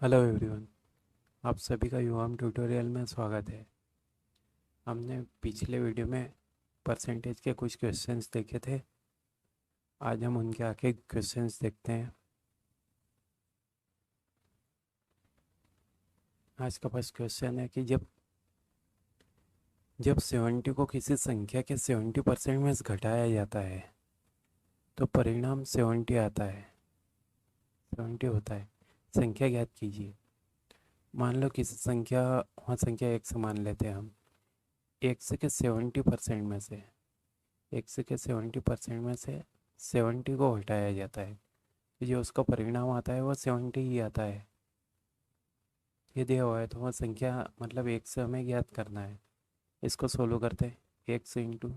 Hello everyone. आप सभी का युवाम ट्यूटोरियल में स्वागत है। हमने पिछले वीडियो में परसेंटेज के कुछ क्वेश्चंस देखे थे। आज हम उनके आगे क्वेश्चंस देखते हैं। आज का फर्स्ट क्वेश्चन है कि जब जब 70 को किसी संख्या के 70% में घटाया जाता है तो परिणाम 70 आता है, 70 होता है। संख्या ज्ञात कीजिए। मान लो किसी संख्या, वहाँ संख्या एक से मान लेते हैं हम। एक से के 70% में से एक्स के 70% में से 70 को हटाया जाता है तो जो उसका परिणाम आता है वो 70 ही आता है। ये दिया हुआ है तो वह संख्या मतलब एक से हमें ज्ञात करना है। इसको सोल्व करते हैं। एक्स इंटू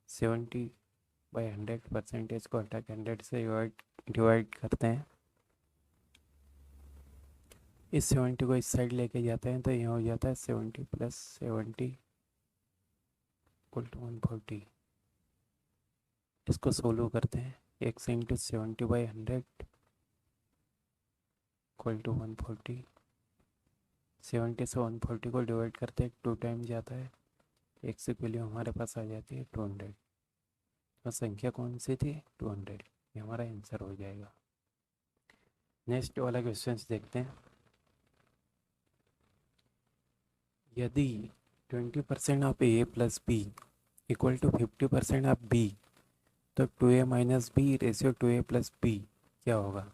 70/100, परसेंटेज को हटा के 100 से डिवाइड करते हैं। इस 70 को इस साइड लेके जाते हैं तो यह हो जाता है 70 + 70 = 140। इसको सोल्व करते हैं। X into 70/100 = 140। 70 से 140 को डिवाइड करते हैं, 2 टाइम जाता है। एक्स की वैल्यू हमारे पास आ जाती है 200। तो संख्या कौन सी थी? 200। ये हमारा आंसर हो जाएगा। नेक्स्ट वाला क्वेश्चन देखते हैं। यदि 20% of A plus B equal to 50% of B तो 2a minus B ratio 2a plus B क्या होगा?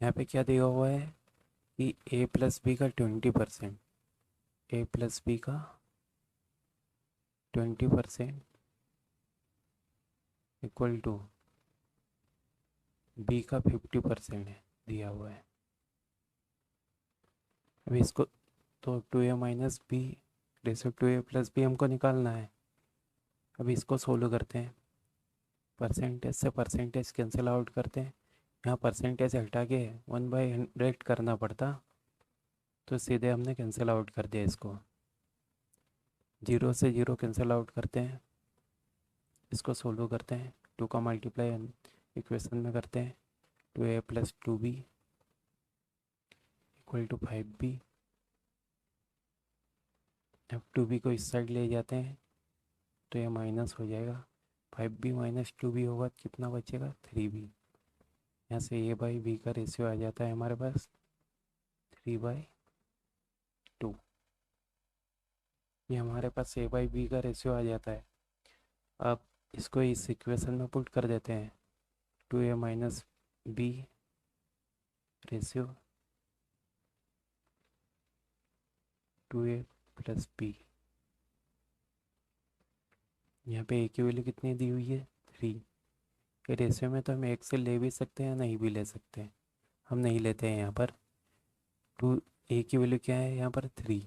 यहाँ पे क्या दिया हुआ है कि a प्लस बी का 20%, a प्लस बी का 20% इक्वल टू बी का 50% है, दिया हुआ है। अभी इसको तो 2a minus B ratio 2a plus B हमको निकालना है। अभी इसको सोल्व करते हैं। परसेंटेज से परसेंटेज कैंसिल आउट करते हैं। यहाँ परसेंटेज हटा के 1/100 करना पड़ता तो सीधे हमने कैंसिल आउट कर दिया। इसको 0 से 0 कैंसिल आउट करते हैं। इसको सोल्व करते हैं। 2 का मल्टीप्लाई इक्वेशन में करते हैं। 2a + 2b = 5b। अब 2b को इस साइड ले जाते हैं तो ये माइनस हो जाएगा। 5b - 2b होगा, कितना बचेगा? 3b। यहाँ से a/b का रेशियो आ जाता है हमारे पास 3/2। ये हमारे पास a/b का रेशियो आ जाता है। अब इसको इस इक्वेशन में पुट कर देते हैं। 2a - b ratio 2a + b। यहाँ पे a की वैल्यू कितनी दी हुई है? 3। के रेशियो में तो हम एक से ले भी सकते हैं, नहीं भी ले सकते हैं। हम नहीं लेते हैं। यहाँ पर 2 a की वैल्यू क्या है? यहाँ पर 3।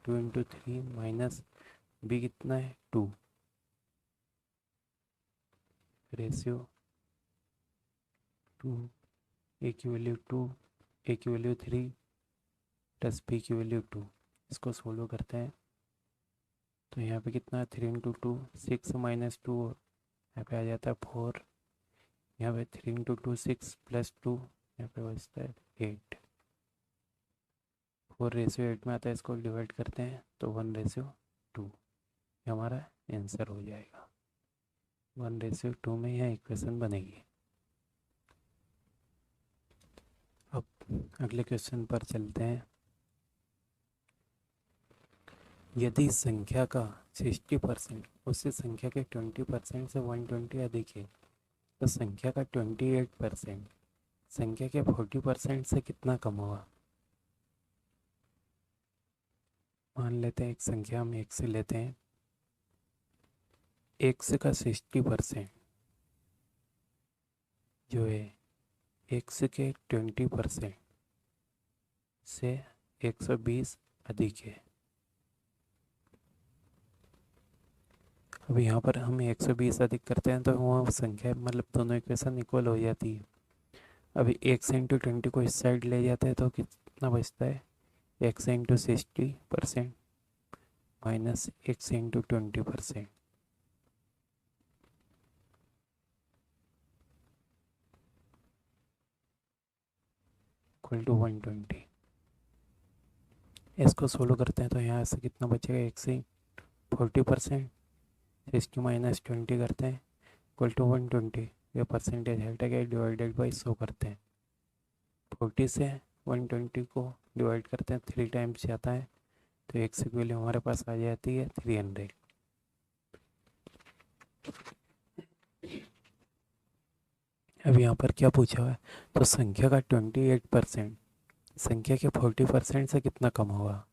2 × 3 माइनस b कितना है? 2। रेशियो 2, a की वैल्यू 2, a की वैल्यू 3 + b की वैल्यू 2। इसको सोल्व करते हैं तो यहाँ पे कितना है? 3 × 2 6 - 2, यहाँ पे आ जाता है 4। यहाँ पे 3 × 2 6 + 2, यहाँ पे बचता है 8। 4 रेशियो 8 में आता है। इसको डिवाइड करते हैं तो 1/2। ये हमारा आंसर हो जाएगा। 1/2 में यह इक्वेशन बनेगी। अब अगले क्वेश्चन पर चलते हैं। यदि संख्या का 60% उसी संख्या के 20% से 120 अधिक है तो संख्या का 28% संख्या के 40% से कितना कम होगा? मान लेते हैं एक संख्या हम एक से लेते हैं। एक्स का 60% जो है एक्स के 20% से 120 अधिक है। अब यहाँ पर हम 120 अधिक करते हैं तो वहाँ संख्या मतलब दोनों इक्वेशन इक्वल हो जाती है। अभी एक्स इंटू 20 को इस साइड ले जाते हैं तो कितना बचता है? X into 60% minus x into 20% equal to 120। इसको सोल्व करते हैं तो यहाँ से कितना बचेगा, एक से 40%, 60 - 20 करते हैं इक्वल टू 120। ये परसेंटेज हटा के डिवाइडेड बाई 100 करते हैं। 40 से 120 को डिवाइड करते हैं, 3 टाइम्स जाता है तो एक से वैल्यू हमारे पास आ जाती है 300। अब यहाँ पर क्या पूछा हुआ है, तो संख्या का 28% संख्या के 40% से कितना कम होगा,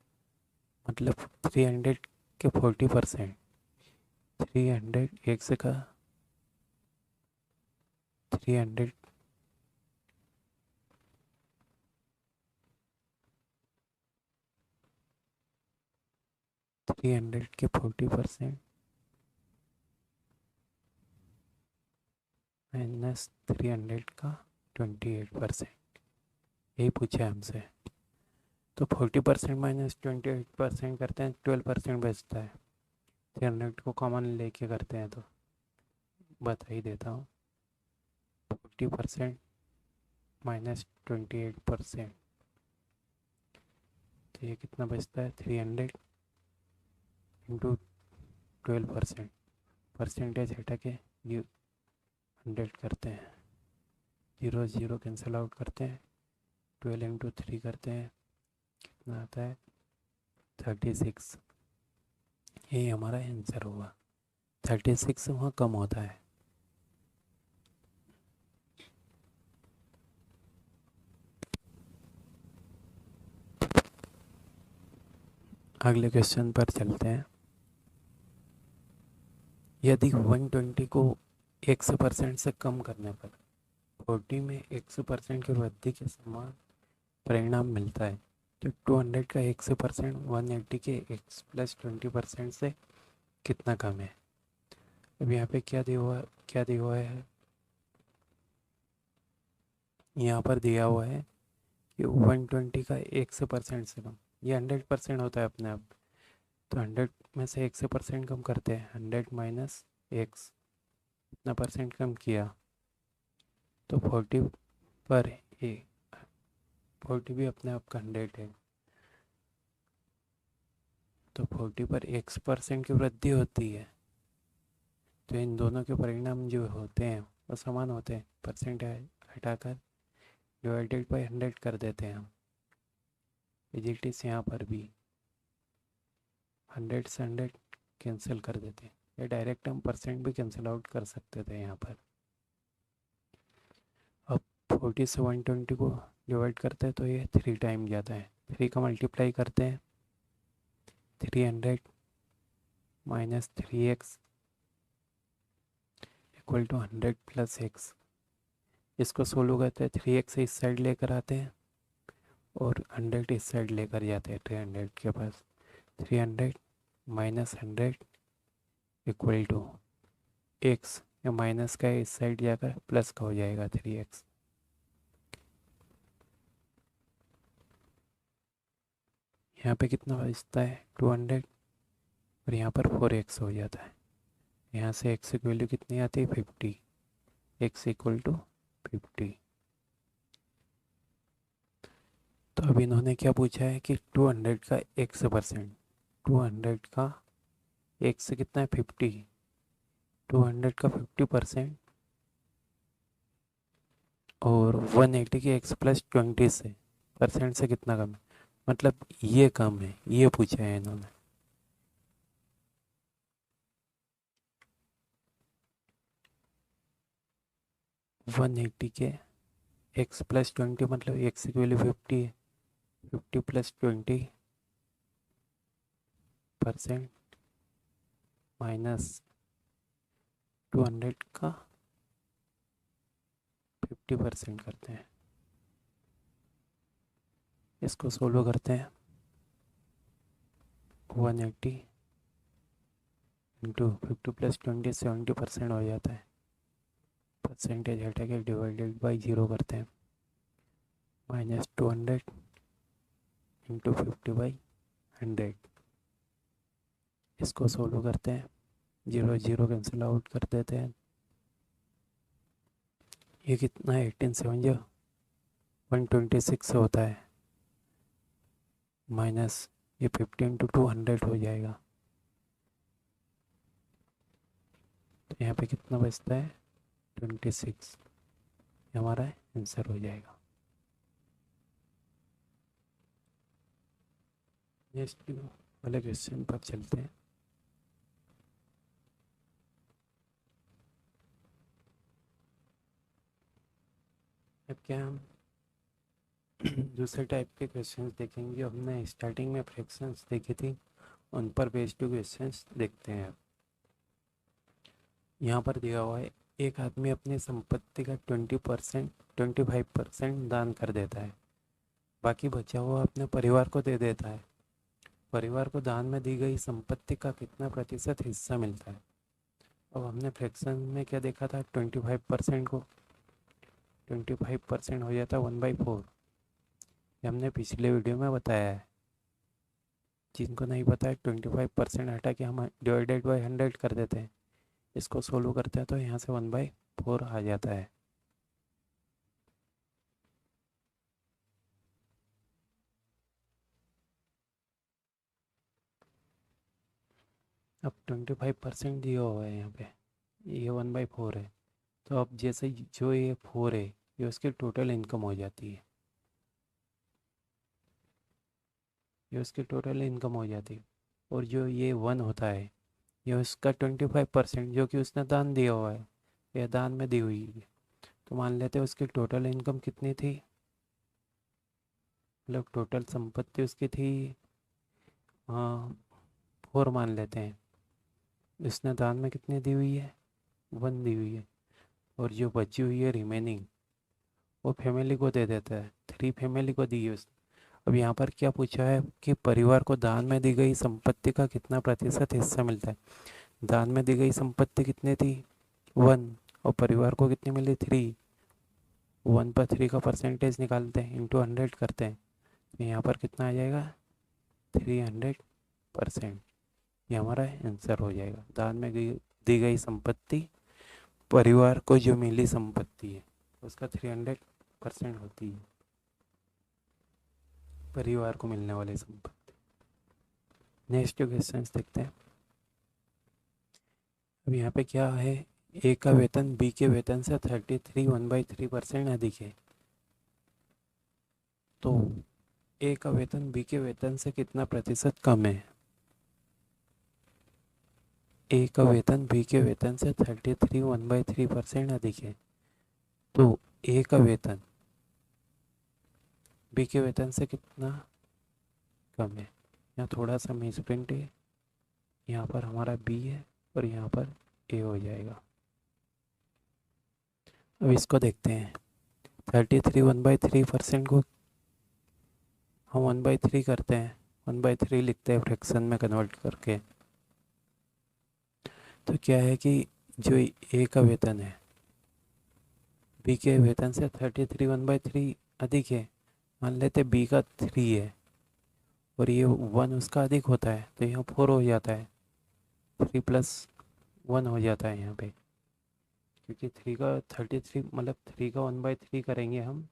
मतलब 300 के 40%, 300 एक से का 300 300 के 40% माइनस 300 का 28%, यही पूछा है हमसे। तो 40% माइनस 28% करते हैं, 12% बचता है। 300 को कॉमन लेके करते हैं तो बता ही देता हूँ, 40% माइनस 28%, तो ये कितना बचता है, 300 इंटू 12%, परसेंटेज हटा के 100 करते हैं, 0 0 कैंसिल आउट करते हैं, 12 इंटू 3 करते हैं, कितना आता है 36। ये हमारा आंसर होगा, 36 वहाँ कम होता है। अगले क्वेश्चन पर चलते हैं। यदि 120 को 100% से कम करने पर 40 में 100% की वृद्धि के समान परिणाम मिलता है, तो 200 का 100% 180 के x प्लस 20% से कितना कम है। अब यहाँ पे क्या दिया हुआ है, यहाँ पर दिया हुआ है कि 120 का 100% से कम, ये 100% होता है अपने आप, तो 100 में से 100% कम करते हैं, 100 माइनस एक्स, कितना परसेंट कम किया, तो 40 पर ए, 40 भी अपने आप का 100 है, तो 40 पर x% की वृद्धि होती है, तो इन दोनों के परिणाम जो होते हैं वो समान होते हैं, परसेंट हटाकर डिवाइडेड बाई 100 कर देते हैं हम। इजिटिस यहाँ पर भी 100 से 100 कैंसिल कर देते हैं, या डायरेक्ट हम परसेंट भी कैंसिल आउट कर सकते थे यहाँ पर। अब 40 से 120 को डिवाइड करते हैं तो ये 3 टाइम जाता है, 3 का मल्टीप्लाई करते हैं, 300 minus 3x equal to 100 plus x. इसको सोल्व करते हैं, 3x इस साइड लेकर आते हैं और 100 इस साइड लेकर जाते हैं 300 के पास, 300 माइनस 100 इक्वल टू एक्स, या माइनस का इस साइड जाकर प्लस का हो जाएगा 3x। यहाँ पे कितना बचता है 200, और यहाँ पर 4x हो जाता है। यहाँ से x की वैल्यू कितनी आती है 50, x इक्वल टू 50। तो अब इन्होंने क्या पूछा है कि 200 का 100%, 200 का एक से कितना है 50, 200 का 50% और 180 के x प्लस 20 से परसेंट से कितना कम है, मतलब ये कम है, ये पूछा है इन्होंने। वन एट्टी के x प्लस 20 मतलब x की वैल्यू 50 है, 50 प्लस 20% माइनस 200 का 50% करते हैं, इसको सोल्व करते हैं, 180 इंटू 50 प्लस 20 70% हो जाता है, परसेंटेज हटा के डिवाइडेड बाई 0 करते हैं, माइनस 200 इंटू 50/100। इसको सोल्व करते हैं, 0 0 कैंसिल आउट कर देते हैं, ये कितना है 18 7 जो 126 होता है, माइनस ये 50 × 200 हो जाएगा। तो यहाँ पे कितना बचता है 26, हमारा आंसर हो जाएगा। नेक्स्ट वाले क्वेश्चन पर चलते हैं। अब क्या हम दूसरे टाइप के क्वेश्चंस देखेंगे। हमने स्टार्टिंग में फ्रैक्शंस देखी थी, उन पर बेस्ड क्वेश्चंस देखते हैं। अब यहाँ पर दिया हुआ है एक आदमी अपनी संपत्ति का 20% 25% दान कर देता है, बाकी बचा हुआ अपने परिवार को दे देता है। परिवार को दान में दी गई संपत्ति का कितना प्रतिशत हिस्सा मिलता है। अब हमने फ्रैक्शन में क्या देखा था, 25% को 25% हो जाता है 1/4। ये हमने पिछले वीडियो में बताया है। जिनको नहीं पता है 25% हटा के हम डिवाइडेड बाई 100 कर देते हैं, इसको सोल्व करते हैं तो यहाँ से 1/4 आ जाता है। अब 25% दिया हुआ है यहाँ पे, ये 1/4 है। तो अब जैसे जो ये 4 है ये उसकी टोटल इनकम हो जाती है, ये उसकी टोटल इनकम हो जाती है। और जो ये 1 होता है ये उसका 25% जो कि उसने दान दिया हुआ है, यह दान में दी हुई है। तो मान लेते हैं उसकी टोटल इनकम कितनी थी, मतलब टोटल संपत्ति उसकी थी 4 मान लेते हैं। इसने दान में कितनी दी हुई है 1 दी हुई है, और जो बची हुई है रिमेनिंग वो फैमिली को दे देता है, 3 फैमिली को दी है उसने। अब यहाँ पर क्या पूछा है कि परिवार को दान में दी गई संपत्ति का कितना प्रतिशत हिस्सा मिलता है। दान में दी गई संपत्ति कितनी थी 1, और परिवार को कितनी मिली 3। 1 पर 3 का परसेंटेज निकालते हैं, इंटू 100 करते हैं, तो यहाँ पर कितना आ जाएगा 300%। ये हमारा आंसर हो जाएगा। दान में दी गई संपत्ति परिवार को जो मिली संपत्ति है उसका 300% होती है, परिवार को मिलने वाली संपत्ति। नेक्स्ट क्वेश्चन देखते हैं। अब यहाँ पे क्या है, ए का वेतन बी के वेतन से 1/3% अधिक है। तो ए का वेतन बी के वेतन से कितना प्रतिशत कम है। ए का वेतन बी के वेतन से 1/3% अधिक है। तो ए का वेतन बी के वेतन से कितना कम है। यहाँ थोड़ा सा मिस प्रिंट है, यहाँ पर हमारा बी है और यहाँ पर ए हो जाएगा। अब इसको देखते हैं। 1/3% को हम 1/3 करते हैं, 1/3 लिखते हैं फ्रैक्शन में कन्वर्ट करके। तो क्या है कि जो ए का वेतन है बी के वेतन से 1/3 अधिक है। मान लेते बी का 3 है और ये 1 उसका अधिक होता है, तो यहाँ 4 हो जाता है, 3 + 1 हो जाता है यहाँ पे। क्योंकि 3 का 33 मतलब 3 का 1/3 करेंगे हम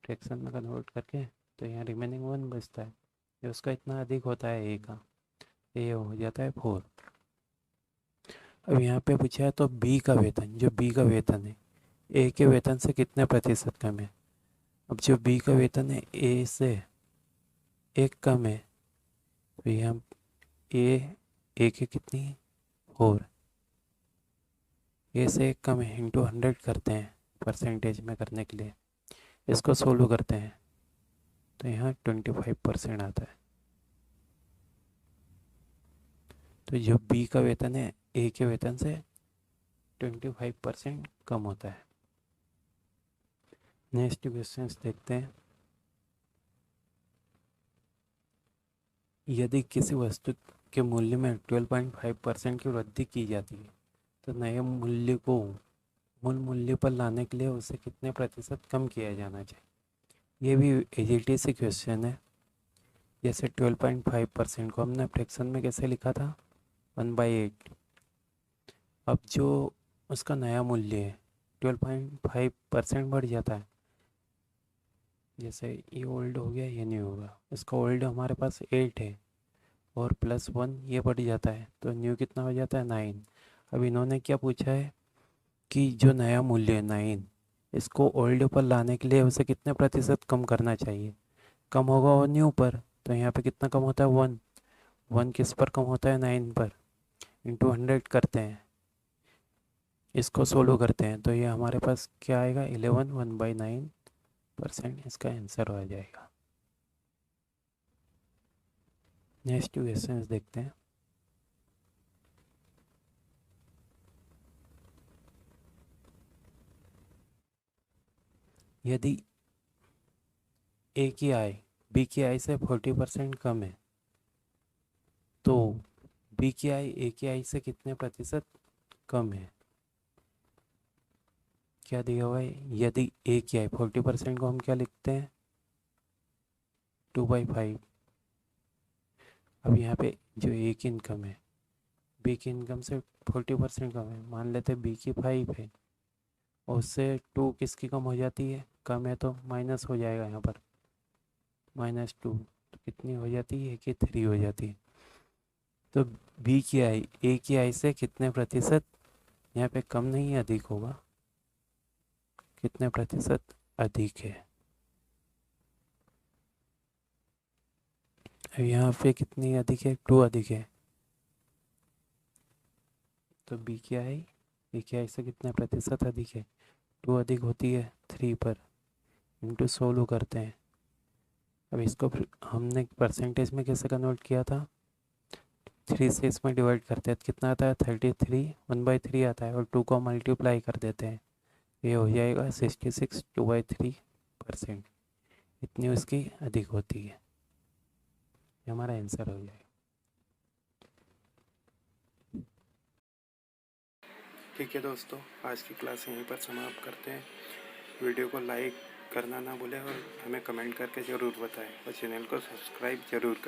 फ्रैक्शन में कन्वर्ट करके, तो यहाँ रिमेनिंग 1 बचता है, ये उसका इतना अधिक होता है ए का, ये हो जाता है 4। अब यहाँ पे पूछा है तो बी का वेतन, जो बी का वेतन है ए के वेतन से कितने प्रतिशत कम है। अब जो बी का वेतन है ए से 1 कम है, तो यहाँ ए के कितनी 4, ए से 1 कम है, इंटू 100 करते हैं परसेंटेज में करने के लिए। इसको सोल्व करते हैं तो यहाँ 25% आता है। तो जो बी का वेतन है ए के वेतन से 25% कम होता है। नेक्स्ट क्वेश्चन देखते हैं। यदि किसी वस्तु के मूल्य में 12.5% की वृद्धि की जाती है तो नए मूल्य को मूल मूल्य पर लाने के लिए उसे कितने प्रतिशत कम किया जाना चाहिए। ये भी एजीटी से क्वेश्चन है। जैसे 12.5% को हमने फ्रैक्शन में कैसे लिखा था 1/8। अब जो उसका नया मूल्य है 12.5% बढ़ जाता है, जैसे ये ओल्ड हो गया, ये न्यू होगा। इसका ओल्ड हमारे पास 8 है और +1 ये बढ़ जाता है, तो न्यू कितना हो जाता है 9। अब इन्होंने क्या पूछा है कि जो नया मूल्य है 9, इसको ओल्ड पर लाने के लिए उसे कितने प्रतिशत कम करना चाहिए। कम होगा वो न्यू पर, तो यहाँ पे कितना कम होता है 1। 1 किस पर कम होता है 9 पर, इंटू 100 करते हैं, इसको सोल्व करते हैं, तो ये हमारे पास क्या आएगा 11 1/9% इसका आंसर हो जाएगा। नेक्स्ट क्वेश्चन देखते हैं। यदि ए की आय बी की आय से 40% कम है, तो बी की आय ए की आय से कितने प्रतिशत कम है। क्या दिया हुआ है, यदि ए की आय 40% को हम क्या लिखते हैं 2/5। अब यहाँ पे जो ए की इनकम है बी की इनकम से 40% कम है, मान लेते हैं बी की 5 है और उससे 2 किसकी कम हो जाती है, कम है, तो माइनस हो जाएगा यहाँ पर -2, तो कितनी हो जाती है कि 3 हो जाती है। तो बी की आई ए की आई से कितने प्रतिशत, यहाँ पे कम नहीं अधिक होगा, कितने प्रतिशत अधिक है। अब यहाँ पे कितनी अधिक है 2 अधिक है, तो बी की आई से कितने प्रतिशत अधिक है 2 अधिक होती है 3 पर, इंटू सोल्व करते हैं। अब इसको फिर हमने परसेंटेज में कैसे कन्वर्ट किया था, 3 से इसमें डिवाइड करते हैं, कितना आता है 33 1/3 आता है, और 2 को मल्टीप्लाई कर देते हैं, ये हो जाएगा 66 2/3%, इतनी उसकी अधिक होती है। ये हमारा आंसर हो जाएगा। ठीक है दोस्तों, आज की क्लास यहीं पर समाप्त करते हैं। वीडियो को लाइक करना ना भूलें और हमें कमेंट करके ज़रूर बताएं और चैनल को सब्सक्राइब ज़रूर करें।